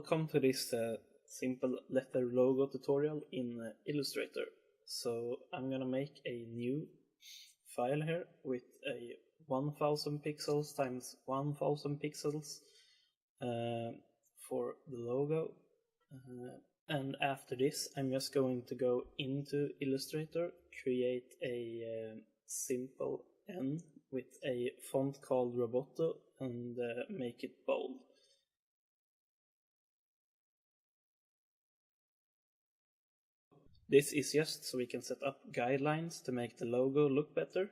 Welcome to this simple letter logo tutorial in Illustrator. So I'm gonna make a new file here with a 1000 pixels times 1000 pixels for the logo. And after this I'm just going to go into Illustrator, create a simple N with a font called Roboto and make it bold. This is just so we can set up guidelines to make the logo look better.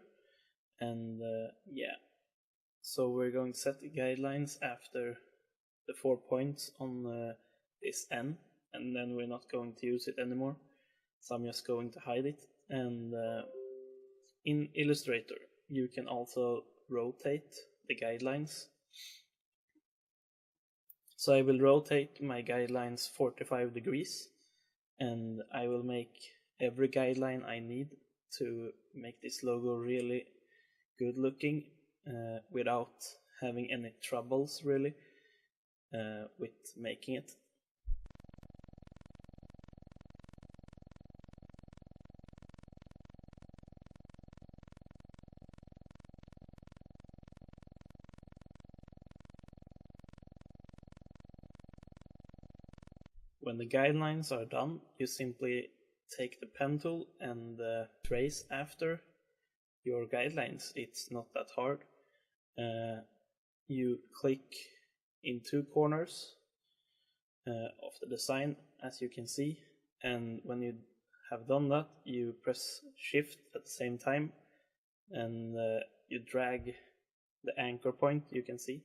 And yeah, so we're going to set the guidelines after the 4 points on this N, and then we're not going to use it anymore. So I'm just going to hide it. And in Illustrator, you can also rotate the guidelines. So I will rotate my guidelines 45 degrees. And I will make every guideline I need to make this logo really good looking without having any troubles really with making it. When the guidelines are done, you simply take the pen tool and trace after your guidelines. It's not that hard. You click in 2 corners of the design, as you can see, and when you have done that, you press Shift at the same time, and you drag the anchor point, you can see,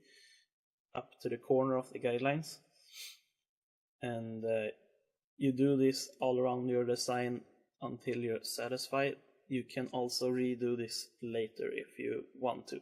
up to the corner of the guidelines. And you do this all around your design until you're satisfied. You can also redo this later if you want to.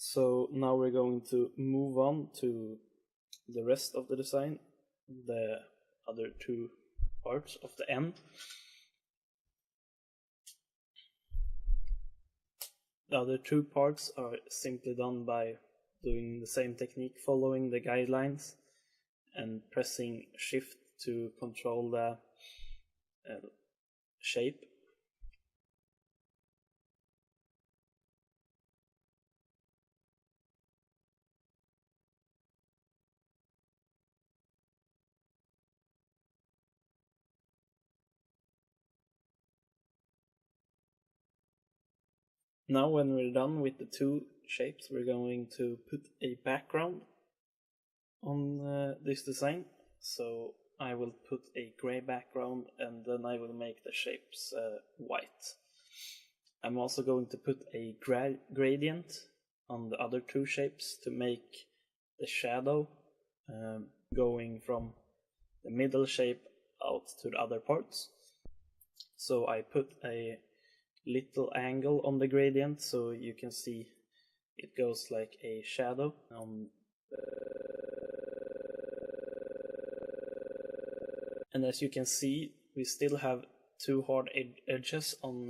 So now we're going to move on to the rest of the design, the other 2 parts of the N. The other 2 parts are simply done by doing the same technique, following the guidelines and pressing Shift to control the shape. Now when we're done with the 2 shapes, we're going to put a background on this design. So I will put a gray background and then I will make the shapes white. I'm also going to put a gradient on the other 2 shapes to make the shadow going from the middle shape out to the other parts. So I put a little angle on the gradient so you can see it goes like a shadow on. And as you can see, we still have 2 hard edges on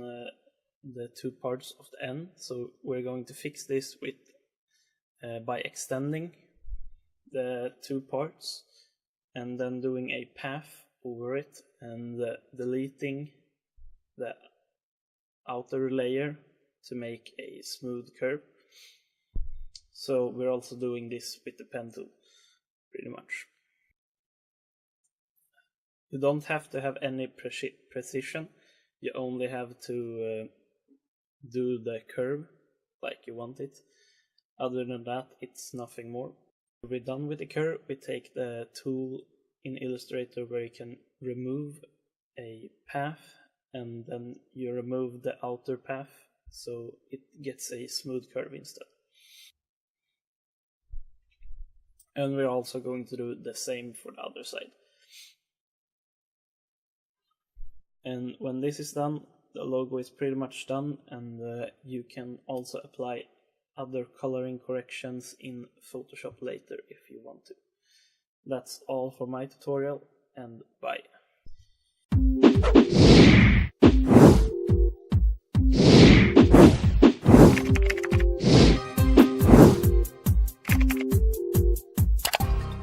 the 2 parts of the N, so we're going to fix this with by extending the 2 parts and then doing a path over it and deleting the outer layer to make a smooth curve. So we're also doing this with the pen tool, pretty much. You don't have to have any precision, you only have to do the curve like you want it. Other than that, it's nothing more. When we're done with the curve, we take the tool in Illustrator where you can remove a path, and then you remove the outer path so it gets a smooth curve instead. And we're also going to do the same for the other side. And when this is done, the logo is pretty much done, and you can also apply other coloring corrections in Photoshop later if you want to. That's all for my tutorial, and bye.